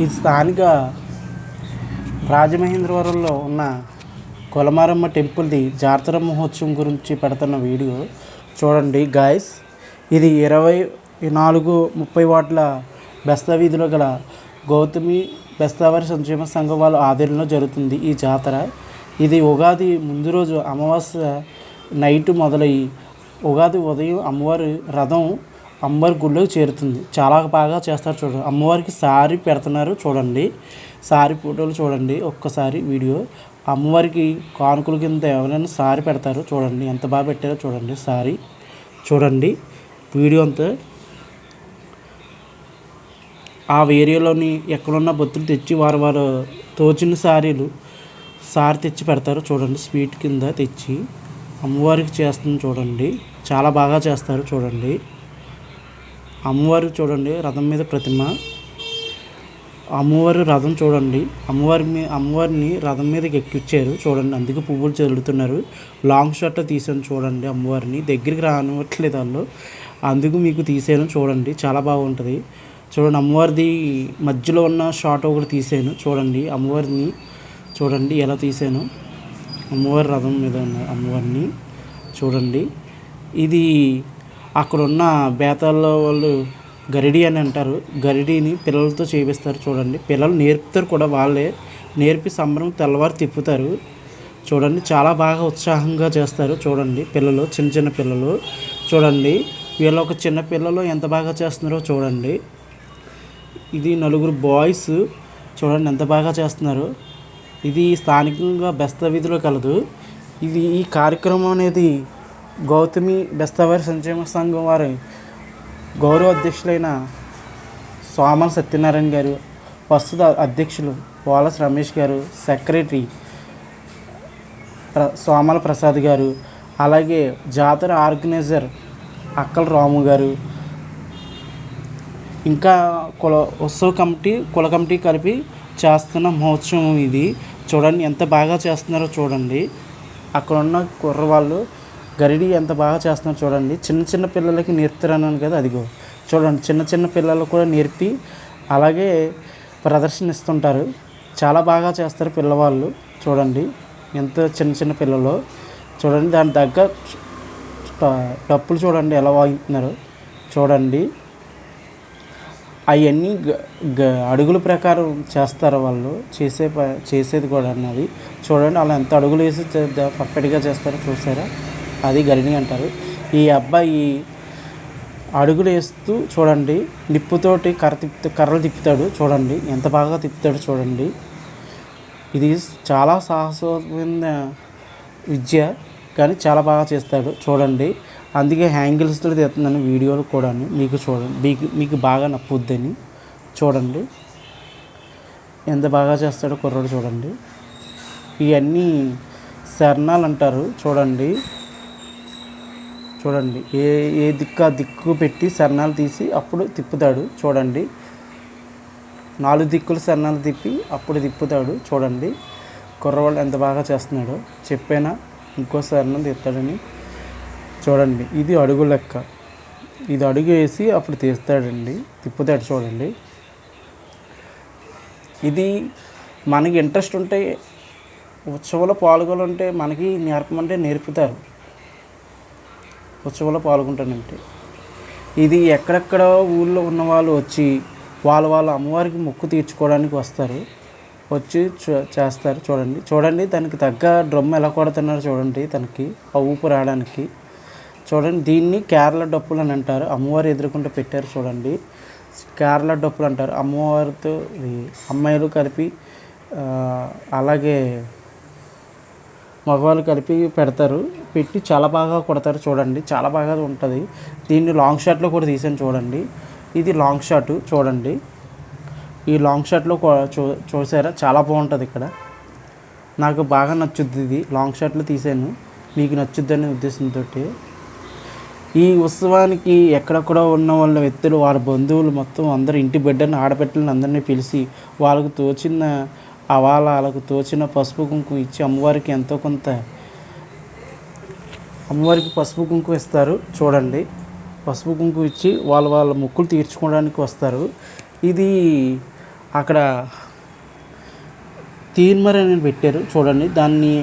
ఇది స్థానిక రాజమహేంద్రవరంలో ఉన్న కొలమారమ్మ టెంపుల్ది జాతర మహోత్సవం గురించి పెడుతున్న వీడియో చూడండి గాయస్. ఇది 24-30 వాట్ల బెస్తా వీధిలో గల గౌతమి బెస్తావారి సంక్షేమ సంఘం వాళ్ళ ఆధ్వర్యంలో జరుగుతుంది ఈ జాతర. ఇది ఉగాది ముందు రోజు అమావాస్య నైట్ మొదలయ్యి ఉగాది ఉదయం అమ్మవారి రథం అమ్మవారి గుళ్ళోకి చేరుతుంది. చాలా బాగా చేస్తారు చూడండి. అమ్మవారికి సారీ పెడుతున్నారు చూడండి. సారీ ఫోటోలు చూడండి ఒక్కసారి వీడియో. అమ్మవారికి కానుకల కింద ఎవరైనా సారీ పెడతారు చూడండి. ఎంత బాగా పెట్టారో చూడండి. సారీ చూడండి వీడియో అంతా. ఆ ఏరియాలోని ఎక్కడున్న బొత్తులు తెచ్చి వారు తోచిన సారీ తెచ్చి పెడతారు చూడండి. స్వీట్ కింద తెచ్చి అమ్మవారికి చేస్తుంది చూడండి. చాలా బాగా చేస్తారు చూడండి. అమ్మవారు చూడండి రథం మీద ప్రతిమ. అమ్మవారి రథం చూడండి. అమ్మవారిని రథం మీదకి ఎక్కించారు చూడండి. అందుకే పువ్వులు చల్లుతున్నారు. లాంగ్ షాట్లో తీసాను చూడండి. అమ్మవారిని దగ్గరికి రానివ్వట్లేదు వాళ్ళు, అందుకు మీకు తీసాను చూడండి. చాలా బాగుంటుంది చూడండి. అమ్మవారిది మధ్యలో ఉన్న షాట్ ఒకటి తీసాను చూడండి. అమ్మవారిని చూడండి ఎలా తీసాను. అమ్మవారి రథం మీద ఉన్న అమ్మవారిని చూడండి. ఇది అక్కడున్న బేతాల్లో వాళ్ళు గరిడి అని అంటారు. గరిడిని పిల్లలతో చేపిస్తారు చూడండి. పిల్లలు నేర్పుతారు కూడా, వాళ్ళే నేర్పి సంబరం తెల్లవారు తిప్పుతారు చూడండి. చాలా బాగా ఉత్సాహంగా చేస్తారు చూడండి. పిల్లలు చిన్న పిల్లలు చూడండి. వీళ్ళు ఒక చిన్న పిల్లలు ఎంత బాగా చేస్తున్నారో చూడండి. ఇది 4 బాయ్స్ చూడండి ఎంత బాగా చేస్తున్నారు. ఇది స్థానికంగా బెస్తా వీధిలో కలదు. ఈ కార్యక్రమం అనేది గౌతమి బెస్తావారి సంక్షేమ సంఘం వారి గౌరవ అధ్యక్షులైన సోమల సత్యనారాయణ గారు, ప్రస్తుత అధ్యక్షులు పోలస్ రమేష్ గారు, సెక్రటరీ సోమల ప్రసాద్ గారు, అలాగే జాతర ఆర్గనైజర్ అక్కల రాము గారు, ఇంకా కుల కమిటీ కలిపి చేస్తున్న మహోత్సవం ఇది చూడండి. ఎంత బాగా చేస్తున్నారో చూడండి. అక్కడ ఉన్న కుర్రవాళ్ళు గరిడి ఎంత బాగా చేస్తున్నారు చూడండి. చిన్న పిల్లలకి నేర్పుతారన్నాను కదా, అదిగో చూడండి. చిన్న పిల్లలు కూడా నేర్పి అలాగే ప్రదర్శనిస్తుంటారు. చాలా బాగా చేస్తారు పిల్లవాళ్ళు చూడండి. ఎంత చిన్న పిల్లలు చూడండి. దాని దగ్గర డప్పులు చూడండి ఎలా వాయిస్తున్నారు చూడండి. అవన్నీ అడుగుల ప్రకారం చేస్తారు వాళ్ళు. చేసేది కూడా అన్నది చూడండి. అలా ఎంత అడుగులు వేసి పర్ఫెక్ట్గా చేస్తారో చూసారా, అది గరిని అంటారు. ఈ అబ్బాయి అడుగులు వేస్తూ చూడండి నిప్పుతోటి కర్రలు తిప్పుతాడు చూడండి. ఎంత బాగా తిప్పుతాడు చూడండి. ఇది చాలా సాహసమైన విద్య, కానీ చాలా బాగా చేస్తాడు చూడండి. అందుకే హ్యాంగిల్స్తో తీస్తున్నాను వీడియోలు కూడా మీకు చూడండి. మీకు బాగా నప్పుద్దని చూడండి. ఎంత బాగా చేస్తాడో కుర్రాడు చూడండి. ఇవన్నీ శరణాలు అంటారు చూడండి. ఏ దిక్కు పెట్టి శరణాలు తీసి అప్పుడు తిప్పుతాడు చూడండి. 4 దిక్కులు శరణాలు తిప్పి అప్పుడు తిప్పుతాడు చూడండి. కుర్రవాళ్ళు ఎంత బాగా చేస్తున్నాడో చెప్పానా, ఇంకో శరణం తీస్తాడని చూడండి. ఇది అడుగు లెక్క. ఇది అడుగు వేసి అప్పుడు తీస్తాడండి, తిప్పుతాడు చూడండి. ఇది మనకి ఇంట్రెస్ట్ ఉంటే, ఉత్సవంలో పాల్గొనంటే మనకి నేర్పమంటే నేర్పుతారు. ఉత్సవంలో పాల్గొంటానంటే ఇది ఎక్కడెక్కడ ఊళ్ళో ఉన్న వాళ్ళు వచ్చి వాళ్ళ అమ్మవారికి మొక్కు తీర్చుకోవడానికి వస్తారు. వచ్చి చేస్తారు చూడండి. దానికి తగ్గ డ్రమ్ ఎలా కొడుతున్నారు చూడండి. తనకి ఆ ఊపు రావడానికి చూడండి. దీన్ని కేరళ డప్పులు అని అంటారు. అమ్మవారు ఎదురుకుంటూ పెట్టారు చూడండి. కేరళ డప్పులు అంటారు. అమ్మవారితో అమ్మాయిలు కలిపి అలాగే మగవాళ్ళు కలిపి పెడతారు. పెట్టి చాలా బాగా కొడతారు చూడండి. చాలా బాగా ఉంటుంది. దీన్ని లాంగ్ షాట్లో కూడా తీసాను చూడండి. ఇది లాంగ్ షాట్ చూడండి. ఈ లాంగ్ షాట్లో చూసారా, చాలా బాగుంటుంది. ఇక్కడ నాకు బాగా నచ్చుద్ది. ఇది లాంగ్ షాట్లో తీసాను, మీకు నచ్చుద్దనే ఉద్దేశంతో. ఈ ఉత్సవానికి ఎక్కడెక్కడ ఉన్న వాళ్ళ వ్యక్తులు, వాళ్ళ బంధువులు మొత్తం అందరూ, ఇంటి బిడ్డని ఆడబిడ్డలను అందరినీ పిలిచి వాళ్ళకు తోచిన పసుపు కుంకుమ ఇచ్చి అమ్మవారికి ఎంతో కొంత అమ్మవారికి పసుపు కుంకుమ ఇస్తారు చూడండి. పసుపు కుంకుమ ఇచ్చి వాళ్ళ మొక్కులు తీర్చుకోవడానికి వస్తారు. ఇది అక్కడ తీన్మర్ అని పెట్టారు చూడండి. దాన్ని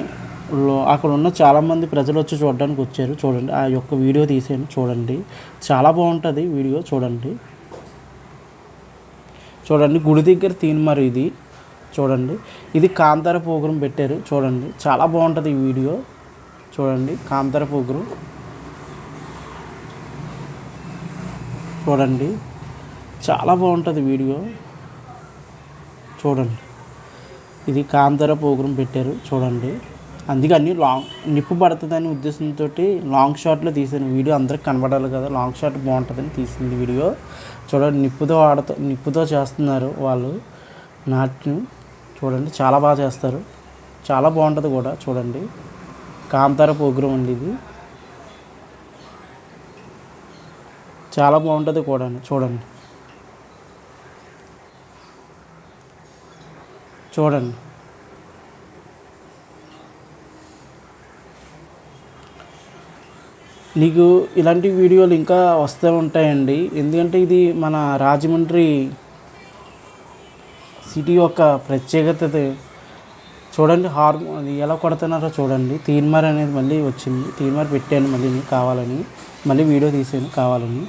అక్కడ ఉన్న చాలామంది ప్రజలు వచ్చి చూడడానికి వచ్చారు చూడండి. ఆ యొక్క వీడియో తీసాను చూడండి. చాలా బాగుంటుంది వీడియో చూడండి. చూడండి గుడి దగ్గర తీన్మర్ ఇది చూడండి. ఇది కాంతార ప్రోగ్రాం పెట్టారు చూడండి. చాలా బాగుంటుంది ఈ వీడియో చూడండి. కాంతార ప్రోగ్రాం చూడండి. చాలా బాగుంటుంది వీడియో చూడండి. ఇది కాంతార ప్రోగ్రాం పెట్టారు చూడండి. అందుకే అన్నీ నిప్పు పడుతుందని ఉద్దేశంతో లాంగ్ షాట్లో తీసిన వీడియో అందరికి కనబడాలి కదా, లాంగ్ షాట్ బాగుంటుందని తీసింది వీడియో చూడండి. నిప్పుతో చేస్తున్నారు వాళ్ళు నాట్యం చూడండి. చాలా బాగా చేస్తారు, చాలా బాగుంటుంది కూడా చూడండి. కాంతార ప్రోగ్రాం అండి ఇది. చాలా బాగుంటుంది కూడా చూడండి. చూడండి నీకు ఇలాంటి వీడియోలు ఇంకా వస్తూ ఉంటాయండి. ఎందుకంటే ఇది మన రాజమండ్రి సిటీ యొక్క ప్రత్యేకత చూడండి. అది ఎలా కొడుతున్నారో చూడండి. తీన్మార్ అనేది మళ్ళీ వచ్చింది. తీన్మార్ పెట్టాను మళ్ళీ కావాలని, మళ్ళీ వీడియో తీసాను కావాలని.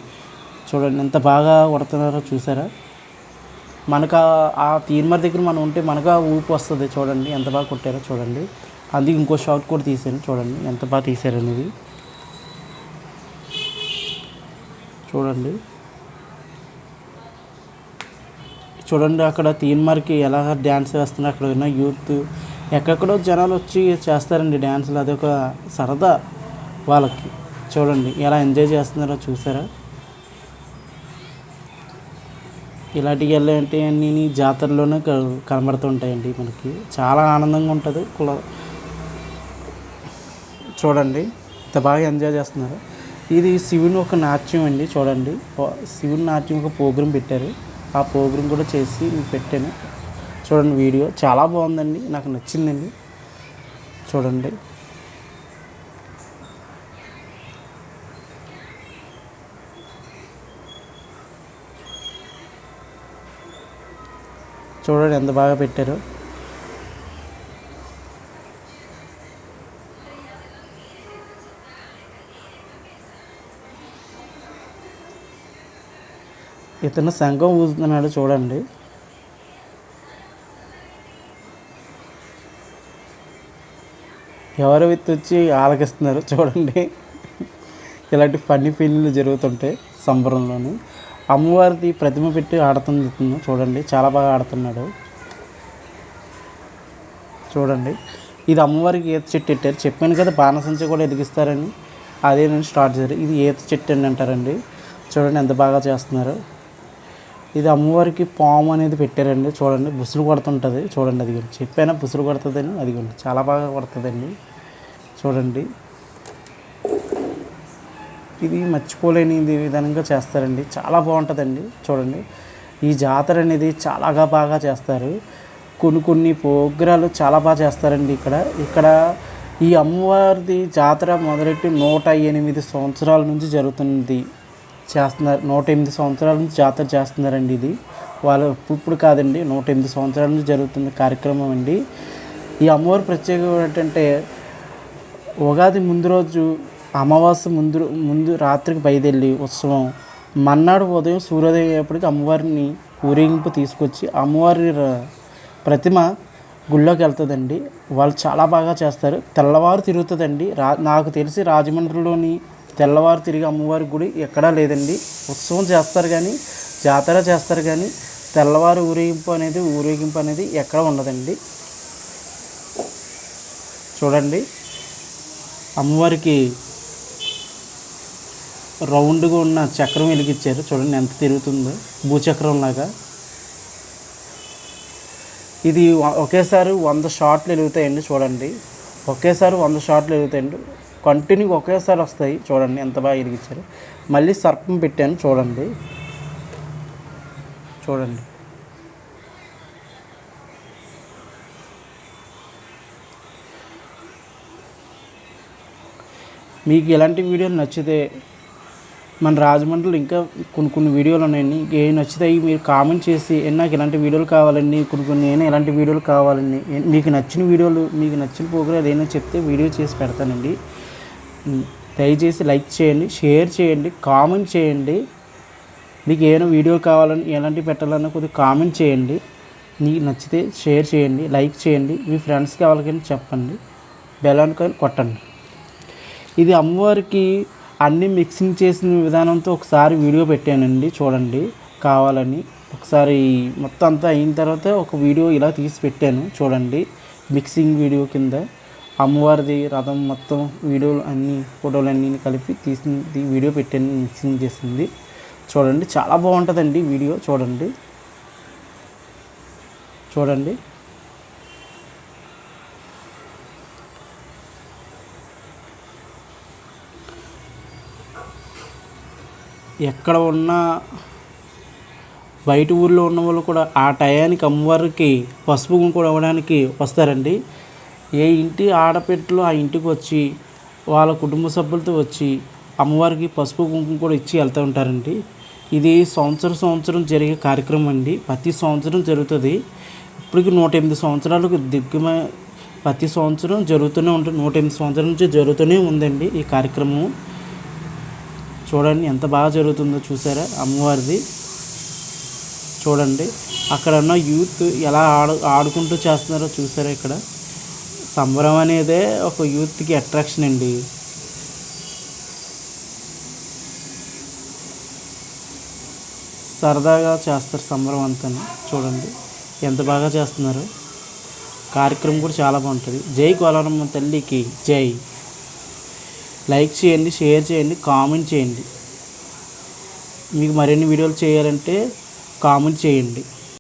చూడండి ఎంత బాగా కొడుతున్నారో చూసారా. మనకు ఆ తీన్మార్ దగ్గర మనం ఉంటే మనకు ఊపి వస్తుంది చూడండి. ఎంత బాగా కొట్టారో చూడండి. అందుకే ఇంకో షాట్ కూడా తీసాను చూడండి. ఎంత బాగా తీసారు అనేది చూడండి. చూడండి అక్కడ తీన్మార్కి ఎలా డ్యాన్స్ వేస్తున్నారు. అక్కడ ఉన్న యూత్ ఎక్కడెక్కడో జనాలు వచ్చి చేస్తారండి డ్యాన్సులు. అదొక సరదా వాళ్ళకి. చూడండి ఎలా ఎంజాయ్ చేస్తున్నారో చూసారా. ఇలాంటివి వెళ్ళాయంటే అన్నీ జాతరలోనే కనబడుతుంటాయండి మనకి. చాలా ఆనందంగా ఉంటుంది. చూడండి ఇంత బాగా ఎంజాయ్ చేస్తున్నారు. ఇది శివుని ఒక నాట్యం అండి చూడండి. శివుని నాట్యం ఒక ప్రోగ్రాం పెట్టారు. ఆ ప్రోగ్రాం కూడా చేసి మీకు పెట్టాను చూడండి. వీడియో చాలా బాగుందండి, నాకు నచ్చిందండి చూడండి. చూడండి ఎంత బాగా పెట్టారు. ఇతను శంఖం ఊదుతున్నాడు చూడండి. ఎవరో వ్యక్తి వచ్చి ఆలకిస్తున్నారు చూడండి. ఇలాంటి ఫన్నీ ఫీలింగ్లు జరుగుతుంటాయి సంబరంలోని. అమ్మవారిది ప్రతిమ పెట్టి ఆడుతుంది చూడండి. చాలా బాగా ఆడుతున్నాడు చూడండి. ఇది అమ్మవారికి ఈత చెట్టు పెట్టారు. చెప్పాను కదా బాణసంచ కూడా ఎదిగిస్తారని, అదే నేను స్టార్ట్ చేశారు. ఇది ఈత చెట్టు అని అంటారండి. చూడండి ఎంత బాగా చేస్తున్నారు. ఇది అమ్మవారికి పాము అనేది పెట్టారండి చూడండి. బుసులు కొడుతుంటుంది చూడండి. అది చెప్పాను బుసులు కొడుతుందని. అది చాలా బాగా కొడుతుందండి చూడండి. ఇది మర్చిపోలేని విధంగా చేస్తారండి. చాలా బాగుంటుందండి చూడండి. ఈ జాతర అనేది చాలా బాగా చేస్తారు. కొన్ని ప్రోగ్రాలు చాలా బాగా చేస్తారండి ఇక్కడ ఈ అమ్మవారిది జాతర మొదలెట్టి 108 సంవత్సరాల నుంచి జరుగుతుంది చేస్తున్నారు. 108 సంవత్సరాల నుంచి జాతర చేస్తున్నారండి. ఇది వాళ్ళు ఇప్పుడు కాదండి, 108 సంవత్సరాల నుంచి జరుగుతున్న కార్యక్రమం అండి. ఈ అమ్మవారి ప్రత్యేకం ఏంటంటే ఉగాది ముందు రోజు అమావాస్య ముందు రాత్రికి బయలుదేరి ఉత్సవం, మన్నాడు ఉదయం సూర్యోదయం అయ్యేప్పటికి అమ్మవారిని ఊరేగింపు తీసుకొచ్చి అమ్మవారి ప్రతిమ గుళ్ళోకి వెళ్తుందండి. వాళ్ళు చాలా బాగా చేస్తారు. తెల్లవారు తిరుగుతుందండి. నాకు తెలిసి రాజమండ్రిలోని తెల్లవారు తిరిగి అమ్మవారి గుడి ఎక్కడా లేదండి. ఉత్సవం చేస్తారు కానీ, జాతర చేస్తారు కానీ తెల్లవారు ఊరేగింపు అనేది ఎక్కడ ఉండదండి. చూడండి అమ్మవారికి రౌండ్గా ఉన్న చక్రం వెలిగించారు చూడండి. ఎంత తిరుగుతుందో భూచక్రం లాగా. ఇది ఒకేసారి 100 షాట్లు వెలుగుతాయండి చూడండి. ఒకేసారి 100 షాట్లు వెలుగుతాయండి. కంటిన్యూ ఒకేసారి వస్తాయి చూడండి. ఎంత బాగా వెలిగించారు. మళ్ళీ సర్పం పెట్టాను చూడండి. చూడండి మీకు ఇలాంటి వీడియోలు నచ్చితే మన రాజమండ్రిలో ఇంకా కొన్ని వీడియోలు ఉన్నాయండి. ఏవి నచ్చుతాయి మీరు కామెంట్ చేసి నాకు ఇలాంటి వీడియోలు కావాలండి, నేను ఇలాంటి వీడియోలు కావాలండి, మీకు నచ్చిన వీడియోలు మీకు నచ్చిన ప్రోగ్రాం ఏదైనా చెప్తే వీడియో చేసి పెడతానండి. దయచేసి లైక్ చేయండి, షేర్ చేయండి, కామెంట్ చేయండి. మీకు ఏమైనా వీడియో కావాలని ఎలాంటివి పెట్టాలన్నా కొద్దిగా కామెంట్ చేయండి. మీకు నచ్చితే షేర్ చేయండి, లైక్ చేయండి, మీ ఫ్రెండ్స్కి ఎవరికైనా చెప్పండి, బెల్ ఐకాన్ కొట్టండి. ఇది అమ్మవారికి అన్నీ మిక్సింగ్ చేసిన విధానంతో ఒకసారి వీడియో పెట్టానండి, చూడండి. కావాలని ఒకసారి మొత్తం అంతా అయిన తర్వాత ఒక వీడియో ఇలా తీసి పెట్టాను చూడండి. మిక్సింగ్ వీడియో కింద అమ్మవారిది రథం మొత్తం వీడియోలు అన్నీ ఫోటోలు అన్నీ కలిపి తీసింది వీడియో పెట్టాను, మిక్సింగ్ చేసింది చూడండి. చాలా బాగుంటుందండి వీడియో, చూడండి. ఎక్కడ ఉన్నా బయట ఊళ్ళో ఉన్న వాళ్ళు కూడా ఆ టయానికి అమ్మవారికి పసుపు కుంకుమ ఇవ్వడానికి వస్తారండి. ఏ ఇంటి ఆడపిట్టలు ఆ ఇంటికి వచ్చి వాళ్ళ కుటుంబ సభ్యులతో వచ్చి అమ్మవారికి పసుపు కుంకుమ కూడా ఇచ్చి వెళ్తూ ఉంటారండి. ఇది సంవత్సరం జరిగే కార్యక్రమం అండి. ప్రతి సంవత్సరం జరుగుతుంది. ఇప్పటికి 108 సంవత్సరాలకు ప్రతి సంవత్సరం జరుగుతూనే ఉంటుంది. 108 సంవత్సరాల నుంచి జరుగుతూనే ఉందండి ఈ కార్యక్రమం. చూడండి ఎంత బాగా జరుగుతుందో, చూసారా అమ్మవారిది. చూడండి అక్కడ ఉన్న యూత్ ఎలా ఆడుకుంటూ చేస్తున్నారో చూసారా. ఇక్కడ సంబరం అనేదే ఒక యూత్కి అట్రాక్షన్ అండి. సరదాగా చేస్తారు సంబరం అంతా. చూడండి ఎంత బాగా చేస్తున్నారు. కార్యక్రమం కూడా చాలా బాగుంటుంది. జై కోలారమ్మ తల్లికి జై. లైక్ చేయండి, షేర్ చేయండి, కామెంట్ చేయండి. మీకు మరిన్ని వీడియోలు చేయాలంటే కామెంట్ చేయండి.